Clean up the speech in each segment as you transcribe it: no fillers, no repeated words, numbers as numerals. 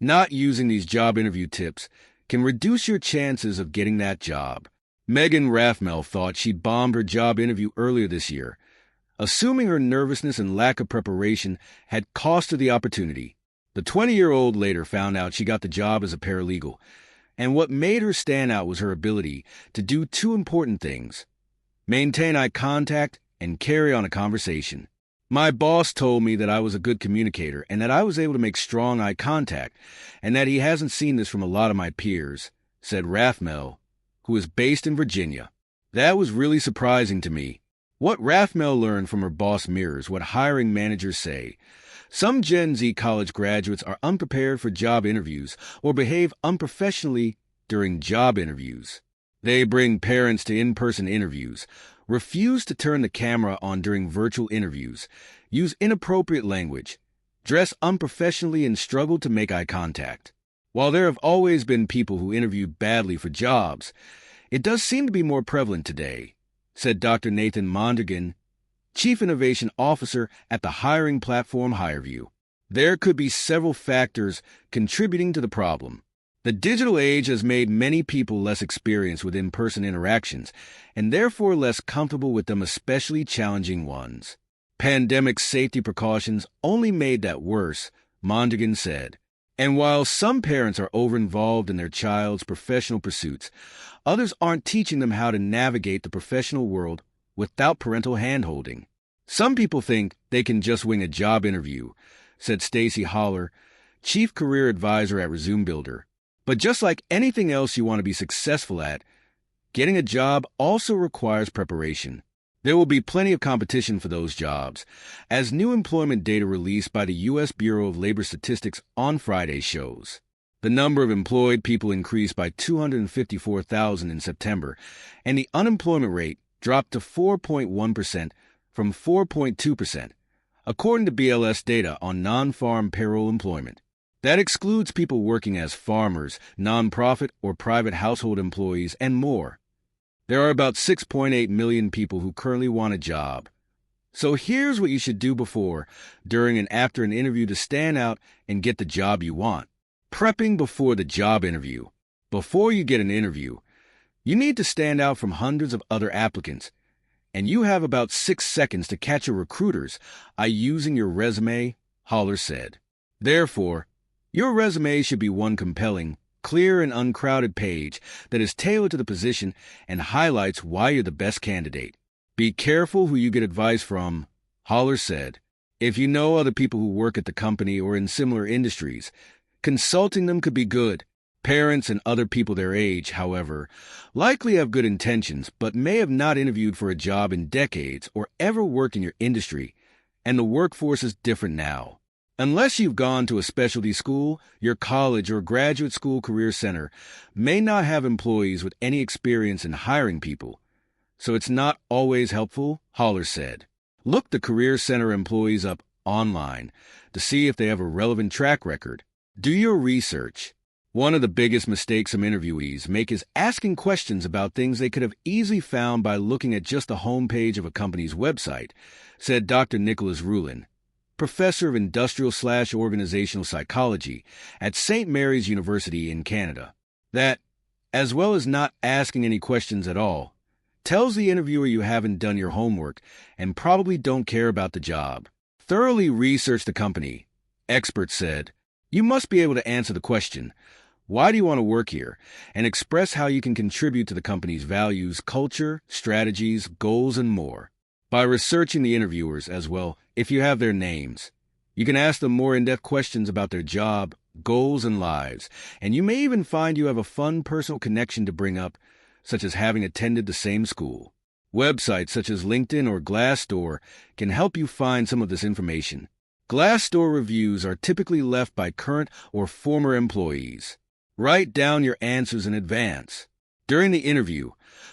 Not using these job interview tips can reduce your chances of getting that job. Megan Rathmel thought she'd bombed her job interview earlier this year, assuming her nervousness and lack of preparation had cost her the opportunity. The 20-year-old later found out she got the job as a paralegal, and what made her stand out was her ability to do two important things: maintain eye contact and carry on a conversation. My boss told me that I was a good communicator and that I was able to make strong eye contact, and that he hasn't seen this from a lot of my peers, said Rathmel, who is based in Virginia. That was really surprising to me. What Rathmel learned from her boss mirrors what hiring managers say. Some Gen Z college graduates are unprepared for job interviews or behave unprofessionally during job interviews. They bring parents to in-person interviews, refuse to turn the camera on during virtual interviews, use inappropriate language, dress unprofessionally, and struggle to make eye contact. While there have always been people who interview badly for jobs, it does seem to be more prevalent today, said Dr. Nathan Mondragon, Chief Innovation Officer at the hiring platform HireVue. There could be several factors contributing to the problem. The digital age has made many people less experienced with in-person interactions, and therefore less comfortable with them, especially challenging ones. Pandemic safety precautions only made that worse, Mondragon said. And while some parents are over-involved in their child's professional pursuits, others aren't teaching them how to navigate the professional world without parental hand-holding. Some people think they can just wing a job interview, said Stacy Holler, Chief Career Advisor at ResumeBuilder. But just like anything else you want to be successful at, getting a job also requires preparation. There will be plenty of competition for those jobs, as new employment data released by the U.S. Bureau of Labor Statistics on Friday shows. The number of employed people increased by 254,000 in September, and the unemployment rate dropped to 4.1% from 4.2%, according to BLS data on non-farm payroll employment. That excludes people working as farmers, nonprofit or private household employees, and more. There are about 6.8 million people who currently want a job. So here's what you should do before, during, and after an interview to stand out and get the job you want. Prepping before the job interview. Before you get an interview, you need to stand out from hundreds of other applicants, and you have about 6 seconds to catch your recruiters by using your resume, Holler said. Therefore, your resume should be one compelling, clear, and uncrowded page that is tailored to the position and highlights why you're the best candidate. Be careful who you get advice from, Holler said. If you know other people who work at the company or in similar industries, consulting them could be good. Parents and other people their age, however, likely have good intentions but may have not interviewed for a job in decades or ever worked in your industry, and the workforce is different now. Unless you've gone to a specialty school, your college or graduate school career center may not have employees with any experience in hiring people, so it's not always helpful, Holler said. Look the career center employees up online to see if they have a relevant track record. Do your research. One of the biggest mistakes some interviewees make is asking questions about things they could have easily found by looking at just the homepage of a company's website, said Dr. Nicholas Rulin, professor of industrial/organizational psychology at St. Mary's University in Canada. That, as well as not asking any questions at all, tells the interviewer you haven't done your homework and probably don't care about the job. Thoroughly research the company, experts said. You must be able to answer the question, why do you want to work here, and express how you can contribute to the company's values, culture, strategies, goals, and more. By researching the interviewers as well, if you have their names, you can ask them more in-depth questions about their job, goals, and lives, and you may even find you have a fun personal connection to bring up, such as having attended the same school. Websites such as LinkedIn or Glassdoor can help you find some of this information. Glassdoor reviews are typically left by current or former employees. Write down your answers in advance. During the interview,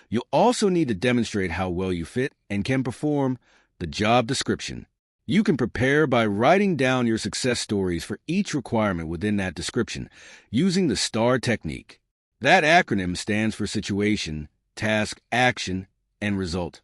you'll also need to demonstrate how well you fit and can perform the job description. You can prepare by writing down your success stories for each requirement within that description using the STAR technique. That acronym stands for situation, task, action, and result.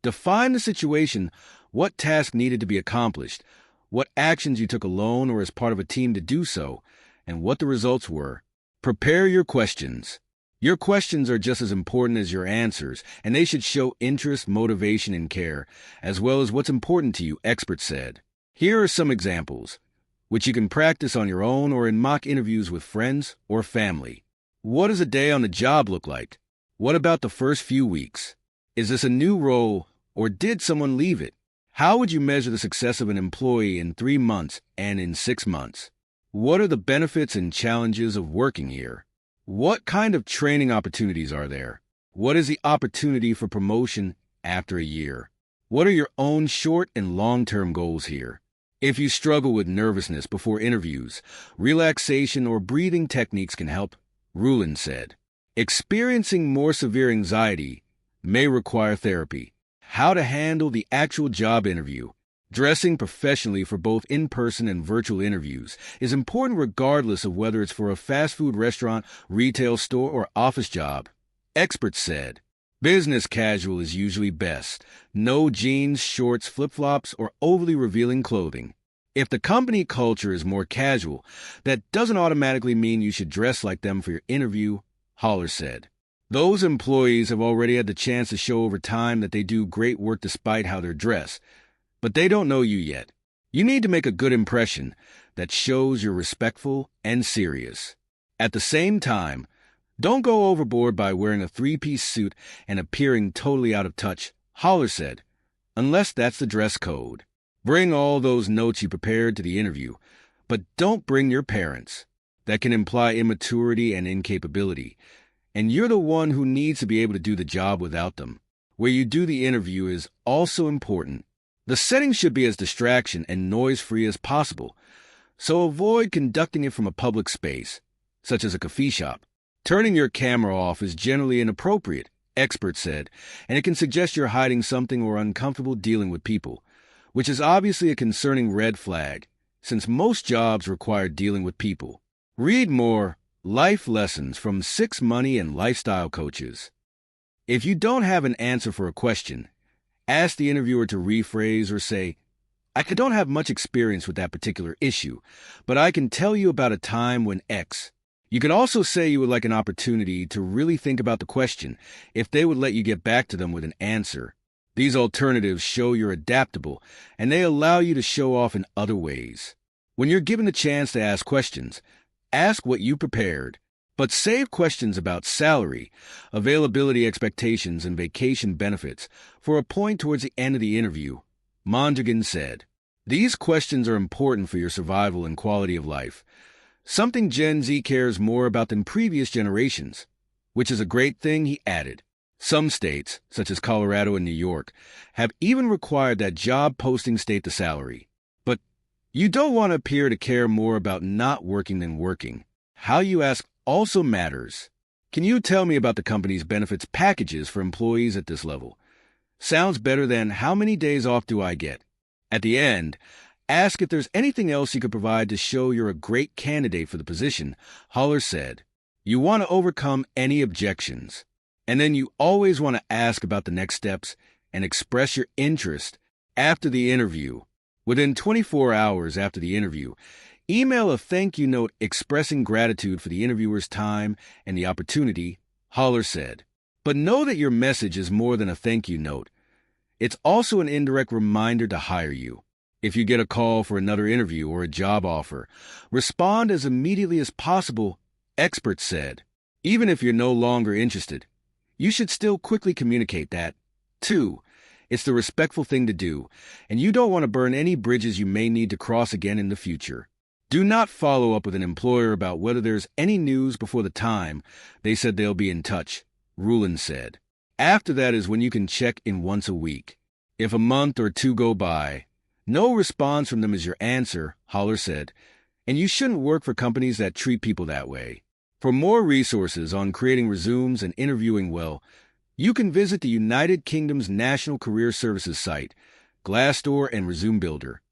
Define the situation, what task needed to be accomplished, what actions you took alone or as part of a team to do so, and what the results were. Prepare your questions. Your questions are just as important as your answers, and they should show interest, motivation, and care, as well as what's important to you, experts said. Here are some examples, which you can practice on your own or in mock interviews with friends or family. What does a day on the job look like? What about the first few weeks? Is this a new role, or did someone leave it? How would you measure the success of an employee in 3 months and in 6 months? What are the benefits and challenges of working here? What kind of training opportunities are there? What is the opportunity for promotion after a year? What are your own short and long-term goals here? If you struggle with nervousness before interviews, relaxation or breathing techniques can help, Rulin said. Experiencing more severe anxiety may require therapy. How to handle the actual job interview. Dressing professionally for both in-person and virtual interviews is important regardless of whether it's for a fast food restaurant, retail store, or office job. Experts said, business casual is usually best. No jeans, shorts, flip-flops, or overly revealing clothing. If the company culture is more casual, that doesn't automatically mean you should dress like them for your interview, Holler said. Those employees have already had the chance to show over time that they do great work despite how they're dressed. But they don't know you yet. You need to make a good impression that shows you're respectful and serious. At the same time, don't go overboard by wearing a 3-piece suit and appearing totally out of touch, Holler said, unless that's the dress code. Bring all those notes you prepared to the interview, but don't bring your parents. That can imply immaturity and incapability, and you're the one who needs to be able to do the job without them. Where you do the interview is also important. The setting should be as distraction and noise-free as possible, so avoid conducting it from a public space, such as a coffee shop. Turning your camera off is generally inappropriate, experts said, and it can suggest you're hiding something or uncomfortable dealing with people, which is obviously a concerning red flag, since most jobs require dealing with people. Read more life lessons from 6 money and lifestyle coaches. If you don't have an answer for a question, ask the interviewer to rephrase or say, I don't have much experience with that particular issue, but I can tell you about a time when X. You can also say you would like an opportunity to really think about the question if they would let you get back to them with an answer. These alternatives show you're adaptable, and they allow you to show off in other ways. When you're given the chance to ask questions, ask what you prepared, but save questions about salary, availability expectations, and vacation benefits for a point towards the end of the interview, Mondragon said. These questions are important for your survival and quality of life, something Gen Z cares more about than previous generations, which is a great thing, he added. Some states, such as Colorado and New York, have even required that job posting state the salary. But you don't want to appear to care more about not working than working. How you ask also matters. Can you tell me about the company's benefits packages for employees at this level? Sounds better than how many days off do I get? At the end, ask if there's anything else you could provide to show you're a great candidate for the position, Holler said. You want to overcome any objections. And then you always want to ask about the next steps and express your interest after the interview. Within 24 hours after the interview, email a thank you note expressing gratitude for the interviewer's time and the opportunity, Holler said. But know that your message is more than a thank you note. It's also an indirect reminder to hire you. If you get a call for another interview or a job offer, respond as immediately as possible, experts said. Even if you're no longer interested, you should still quickly communicate that. 2. It's the respectful thing to do, and you don't want to burn any bridges you may need to cross again in the future. Do not follow up with an employer about whether there's any news before the time they said they'll be in touch, Rulin said. After that is when you can check in once a week. If a month or 2 go by, no response from them is your answer, Holler said, and you shouldn't work for companies that treat people that way. For more resources on creating resumes and interviewing well, you can visit the United Kingdom's National Career Services site, Glassdoor and Resume Builder.